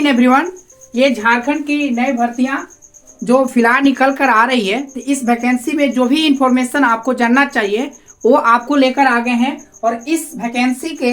Morning everyone. ये झारखंड की नई भर्तियां जो फिलहाल निकल कर आ रही है, तो इस वैकेंसी में जो भी इंफॉर्मेशन आपको जानना चाहिए वो आपको लेकर आ गए हैं। और इस वैकेंसी के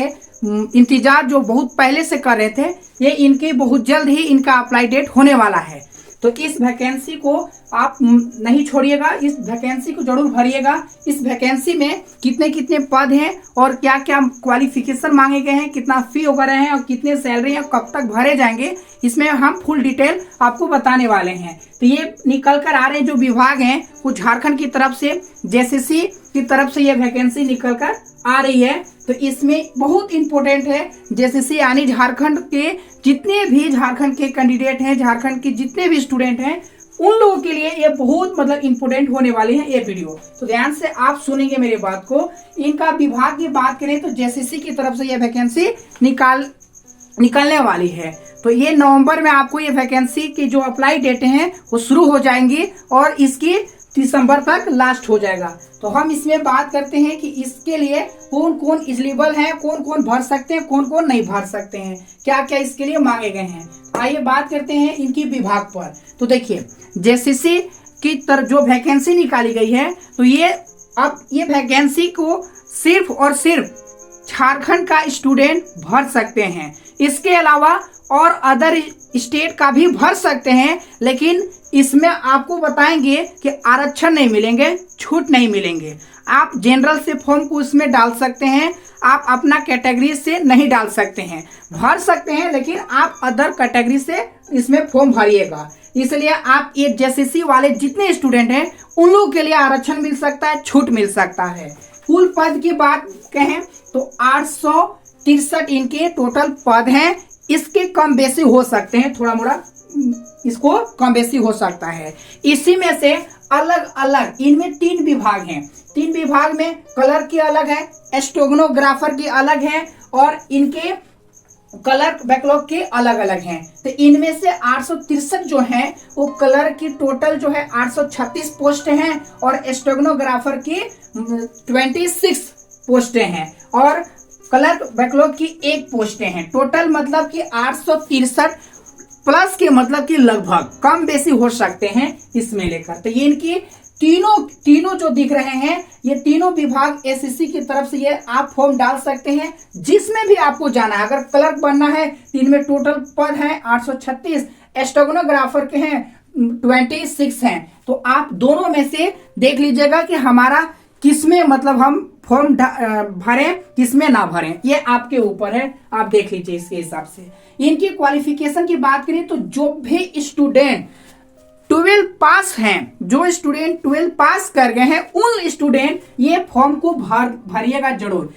इंतजार जो बहुत पहले से कर रहे थे, ये इनके बहुत जल्द ही इनका अप्लाई डेट होने वाला है। तो इस वैकेंसी को आप नहीं छोड़िएगा, इस वैकेंसी को जरूर भरिएगा। इस वैकेंसी में कितने कितने पद हैं और क्या क्या क्वालिफिकेशन मांगे गए हैं, कितना फी वगैरह है और कितने सैलरी है, कब तक भरे जाएंगे, इसमें हम फुल डिटेल आपको बताने वाले हैं। तो ये निकल कर आ रहे जो विभाग हैं वो झारखंड की तरफ से जेसीसी की तरफ से ये वैकेंसी निकल कर आ रही है। तो इसमें बहुत इंपॉर्टेंट है जेसीसी यानी झारखंड के जितने भी झारखंड के कैंडिडेट हैं, झारखंड के जितने भी स्टूडेंट हैं, उन लोगों के लिए ये बहुत इंपॉर्टेंट होने वाली है ये वीडियो। तो ध्यान से आप सुनेंगे मेरी बात को। इनका विभाग की बात करें तो जेसीसी की तरफ से ये वैकेंसी निकलने वाली है। तो ये नवंबर में आपको ये वैकेंसी की जो अप्लाई डेट हैं वो शुरू हो जाएंगी और इसकी दिसंबर तक लास्ट हो जाएगा। तो हम इसमें बात करते हैं कि इसके लिए कौन कौन एलिजिबल है, कौन कौन भर सकते हैं, कौन कौन नहीं भर सकते हैं, क्या क्या इसके लिए मांगे गए हैं। आइए बात करते हैं इनकी विभाग पर। तो देखिए जेसीसी की तरफ जो वैकेंसी निकाली गई है, तो ये वैकेंसी को सिर्फ और सिर्फ झारखंड का स्टूडेंट भर सकते हैं। इसके अलावा और अदर स्टेट का भी भर सकते हैं, लेकिन इसमें आपको बताएंगे कि आरक्षण नहीं मिलेंगे, छूट नहीं मिलेंगे। आप जनरल से फॉर्म को इसमें डाल सकते हैं, आप अपना कैटेगरी से नहीं डाल सकते हैं। भर सकते हैं लेकिन आप अदर कैटेगरी से इसमें फॉर्म भरिएगा। इसलिए आप ये जेसीसी वाले जितने स्टूडेंट हैं उन लोगों के लिए आरक्षण मिल सकता है, छूट मिल सकता है। कुल पद की बात कहें तो 863 इनके टोटल पद हैं। इसके कम बेसी हो सकते हैं, थोड़ा मोड़ा इसको कम बेसी हो सकता है। इसी में से अलग अलग इनमें 3 विभाग हैं। 3 विभाग में कलर की अलग है, स्टेनोग्राफर की अलग है और इनके कलर बैकलॉग के अलग अलग हैं। तो इनमें से 863 जो हैं वो कलर की टोटल जो है 836 पोस्ट हैं और स्टेनोग्राफर की 26 पोस्टें हैं और कलर बैकलॉग की 1 पोस्टें हैं। टोटल मतलब कि 863 प्लस के मतलब कि लगभग कम बेसी हो सकते हैं इसमें लेकर। तो ये इनकी तीनों जो दिख रहे हैं, ये तीनों विभाग एसएससी की तरफ से ये आप फॉर्म डाल सकते हैं जिसमें भी आपको जाना है। अगर क्लर्क बनना है तो इनमें टोटल पद है 836, स्टेनोग्राफर के हैं 26 हैं। तो आप दोनों में से देख लीजिएगा कि हमारा किसमें हम फॉर्म भरें, किसमें ना भरें, ये आपके ऊपर है। आप देख लीजिए इसके हिसाब से। इनकी क्वालिफिकेशन की बात करें तो जो भी स्टूडेंट 12 पास हैं, जो स्टूडेंट 12 पास कर गए हैं, उन स्टूडेंट ये फॉर्म को भरिएगा जरूर।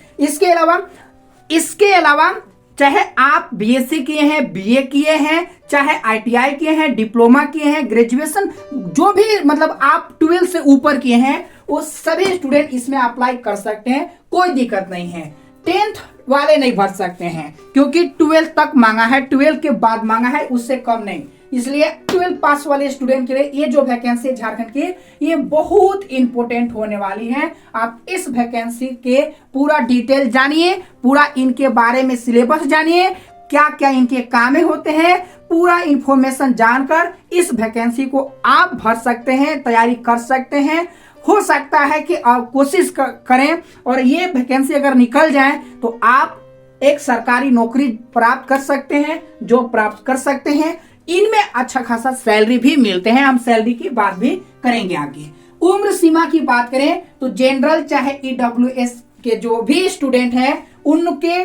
इसके अलावा चाहे आप बीएससी किए हैं, बीए किए हैं, चाहे आईटीआई किए हैं, डिप्लोमा किए हैं, ग्रेजुएशन जो भी आप 12 से ऊपर किए हैं, वो सभी स्टूडेंट इसमें अप्लाई कर सकते हैं, कोई दिक्कत नहीं है। 10th वाले नहीं भर सकते हैं क्योंकि 12 तक मांगा है, 12 के बाद मांगा है, उससे कम नहीं। इसलिए 12 पास वाले स्टूडेंट के लिए ये जो वैकेंसी है झारखंड की, ये बहुत इंपॉर्टेंट होने वाली है। आप इस वैकेंसी के पूरा डिटेल जानिए, पूरा इनके बारे में सिलेबस जानिए, क्या क्या इनके काम होते हैं, पूरा इंफॉर्मेशन जानकर इस वैकेंसी को आप भर सकते हैं, तैयारी कर सकते हैं। हो सकता है कि आप कोशिश करें और ये वैकेंसी अगर निकल जाए तो आप एक सरकारी नौकरी प्राप्त कर सकते हैं, जॉब प्राप्त कर सकते हैं। इनमें अच्छा खासा सैलरी भी मिलते हैं, हम सैलरी की बात भी करेंगे आगे। उम्र सीमा की बात करें तो जनरल चाहे ईडब्ल्यूएस के जो भी स्टूडेंट हैं उनके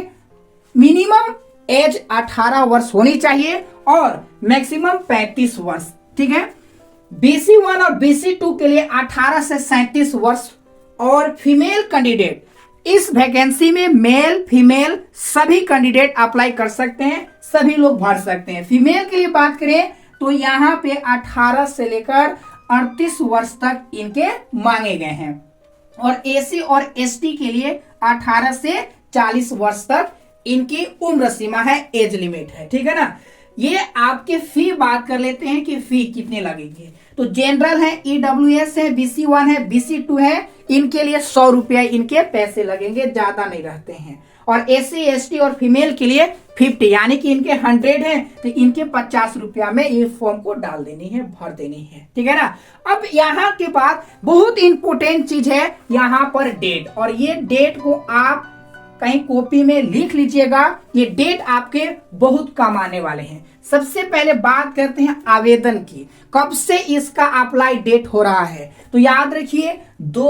मिनिमम एज 18 वर्ष होनी चाहिए और मैक्सिमम 35 वर्ष, ठीक है। BC1 और BC2 के लिए 18 से 37 वर्ष और फीमेल कैंडिडेट इस वैकेंसी में मेल फीमेल सभी कैंडिडेट अप्लाई कर सकते हैं, सभी लोग भर सकते हैं। फीमेल के लिए बात करें तो यहाँ पे 18 से लेकर 38 वर्ष तक इनके मांगे गए हैं और एसी और एसटी के लिए 18 से 40 वर्ष तक इनकी उम्र सीमा है, एज लिमिट है, ठीक है ना। ये आपके फी बात कर लेते हैं कि फी कितने लगेंगे। तो जनरल है, ईडब्ल्यूएस है, BC1 है, BC2 है, इनके लिए 100 रुपया इनके पैसे लगेंगे, ज्यादा नहीं रहते हैं। और SC ST और फीमेल के लिए 50, यानी कि इनके 100 है तो इनके 50 रुपया में ये फॉर्म को डाल देनी है, भर देनी है, ठीक है ना। अब यहाँ के बाद बहुत इंपॉर्टेंट चीज है यहाँ पर डेट, और ये डेट को आप कहीं कॉपी में लिख लीजिएगा, ये डेट आपके बहुत काम आने वाले हैं। सबसे पहले बात करते हैं आवेदन की, कब से इसका अप्लाई डेट हो रहा है, तो याद रखिए 2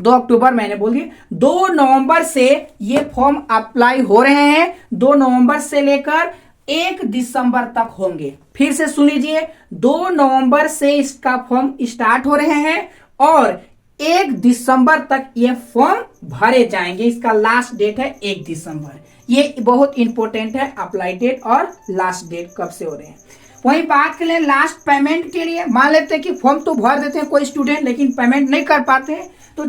अक्टूबर मैंने बोल दिया, 2 नवंबर से ये फॉर्म अप्लाई हो रहे हैं, 2 नवंबर से लेकर 1 दिसंबर तक होंगे। फिर से सुन लीजिए, 2 नवंबर से इसका फॉर्म स्टार्ट हो रहे हैं और 1 दिसंबर तक ये फॉर्म भरे जाएंगे। इसका लास्ट डेट है 1 दिसंबर। ये बहुत इंपॉर्टेंट है, अप्लाई डेट और लास्ट डेट कब से हो रहे हैं। वही बात करें लास्ट पेमेंट के लिए, मान लेते हैं कि फॉर्म तो भर देते हैं कोई स्टूडेंट, लेकिन पेमेंट नहीं कर पाते हैं, तो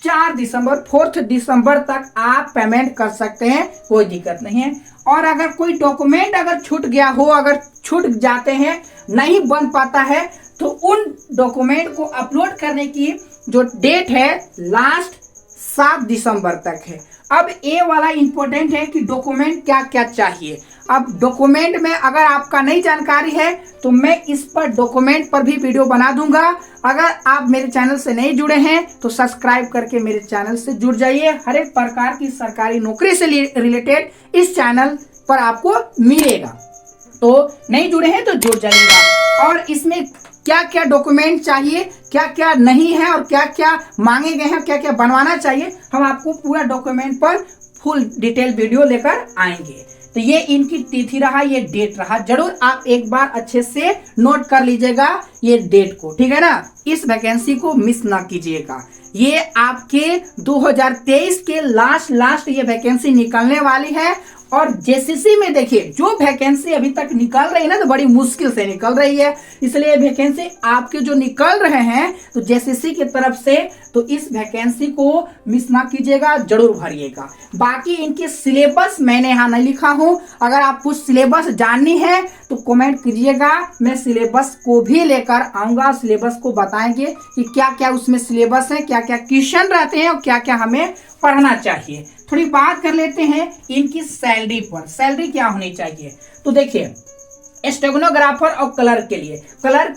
4 दिसंबर तक आप पेमेंट कर सकते हैं, कोई दिक्कत नहीं है। और अगर कोई डॉक्यूमेंट अगर छूट गया हो, अगर छूट जाते हैं, नहीं बन पाता है, तो उन डॉक्यूमेंट को अपलोड करने की जो डेट है लास्ट 7 दिसंबर तक है। अब ये वाला इंपॉर्टेंट है कि डॉक्यूमेंट क्या क्या चाहिए। अब डॉक्यूमेंट में अगर आपका नई जानकारी है तो मैं इस पर डॉक्यूमेंट पर भी वीडियो बना दूंगा। अगर आप मेरे चैनल से नहीं जुड़े हैं तो सब्सक्राइब करके मेरे चैनल से जुड़ जाइए। हर एक प्रकार की सरकारी नौकरी से रिलेटेड इस चैनल पर आपको मिलेगा, तो नहीं जुड़े हैं तो जुड़ जाइएगा। और इसमें क्या क्या डॉक्यूमेंट चाहिए, क्या क्या नहीं है और क्या क्या मांगे गए हैं, क्या क्या बनवाना चाहिए, हम आपको पूरा डॉक्यूमेंट पर फुल डिटेल वीडियो लेकर आएंगे। तो ये इनकी तिथि रहा, ये डेट रहा, जरूर आप एक बार अच्छे से नोट कर लीजिएगा ये डेट को, ठीक है ना। इस वैकेंसी को मिस ना कीजिएगा। ये आपके 2023 के लास्ट ये वैकेंसी निकलने वाली है। और जेसीसी में देखिए जो वैकेंसी अभी तक निकल रही है ना, तो बड़ी मुश्किल से निकल रही है, इसलिए वैकेंसी आपके जो निकल रहे हैं तो जेसीसी की तरफ से, तो इस वैकेंसी को मिस ना कीजिएगा, जरूर भरिएगा। बाकी इनके सिलेबस मैंने यहाँ नहीं लिखा हूँ, अगर आपको सिलेबस जाननी है तो कमेंट कीजिएगा, मैं सिलेबस को भी लेकर आऊंगा, सिलेबस को बताएंगे कि क्या क्या उसमें सिलेबस है, क्या क्या क्वेश्चन रहते हैं और क्या क्या हमें पढ़ना चाहिए। थोड़ी बात कर लेते हैं इनकी सैलरी पर, सैलरी क्या होनी चाहिए। तो देखिए स्टेनोग्राफर और क्लर्क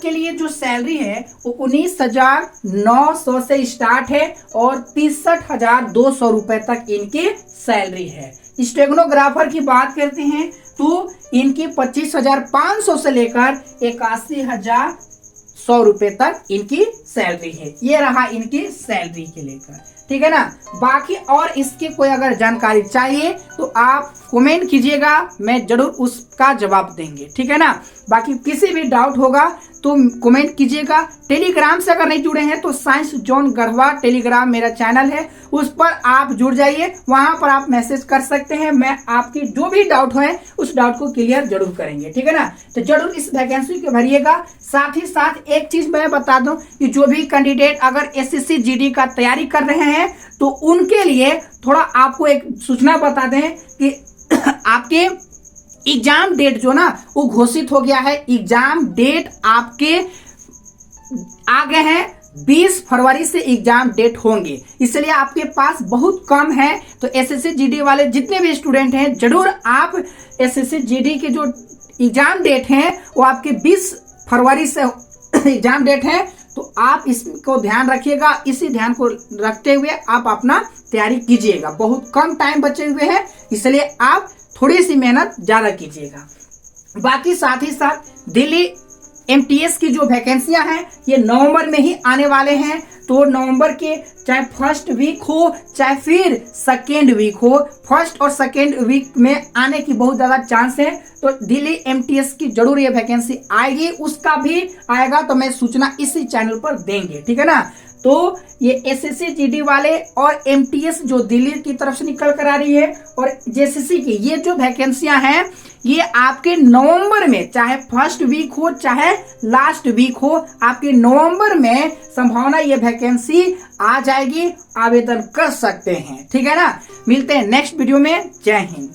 के लिए जो सैलरी है वो 19,900 से स्टार्ट है और 63,200 रुपए तक इनकी सैलरी है। स्टेनोग्राफर की बात करते हैं तो इनकी 25,500 से लेकर 81,100 रुपए तक इनकी सैलरी है। ये रहा इनकी सैलरी के लेकर, ठीक है ना। बाकी और इसके कोई अगर जानकारी चाहिए तो आप कमेंट कीजिएगा, मैं जरूर उसका जवाब देंगे, ठीक है ना। बाकी किसी भी डाउट होगा तो कमेंट कीजिएगा। टेलीग्राम से अगर नहीं जुड़े हैं तो साइंस जोन गढ़वा टेलीग्राम मेरा चैनल है, उस पर आप जुड़ जाइए, वहां पर आप मैसेज कर सकते हैं, मैं आपकी जो भी डाउट है उस डाउट को क्लियर जरूर करेंगे, ठीक है ना। तो जरूर इस वैकेंसी को भरिएगा। साथ ही साथ एक चीज मैं बता दूं कि जो भी कैंडिडेट अगर SSC GD का तैयारी कर रहे हैं तो उनके लिए थोड़ा आपको एक सूचना बता दें कि आपके एग्जाम डेट जो ना वो घोषित हो गया है। एग्जाम डेट आपके आ गए हैं, 20 फरवरी से एग्जाम डेट होंगे, इसलिए आपके पास बहुत कम है। तो SSC GD वाले जितने भी स्टूडेंट हैं जरूर आप SSC GD के जो एग्जाम डेट हैं वो आपके 20 फरवरी से एग्जाम डेट है, तो आप इसको ध्यान रखिएगा। इसी ध्यान को रखते हुए आप अपना तैयारी कीजिएगा। बहुत कम टाइम बचे हुए हैं, इसलिए आप थोड़ी सी मेहनत ज्यादा कीजिएगा। बाकी साथ ही साथ दिल्ली MTS की जो वैकेंसियां हैं ये नवंबर में ही आने वाले हैं, तो नवंबर के चाहे फर्स्ट वीक हो चाहे फिर सेकेंड वीक हो, फर्स्ट और सेकेंड वीक में आने की बहुत ज़्यादा चांस है। तो दिल्ली MTS की जरूर ये वैकेंसी आएगी, उसका भी आएगा तो मैं सूचना इसी चैनल पर देंगे, ठीक है ना। तो ये SSC GD वाले और MTS जो दिल्ली की तरफ से निकल कर आ रही है और JCC की ये जो वैकेंसियां हैं ये आपके नवंबर में, चाहे फर्स्ट वीक हो चाहे लास्ट वीक हो, आपके नवंबर में संभावना ये वैकेंसी आ जाएगी, आवेदन कर सकते हैं, ठीक है ना। मिलते हैं नेक्स्ट वीडियो में। जय हिंद।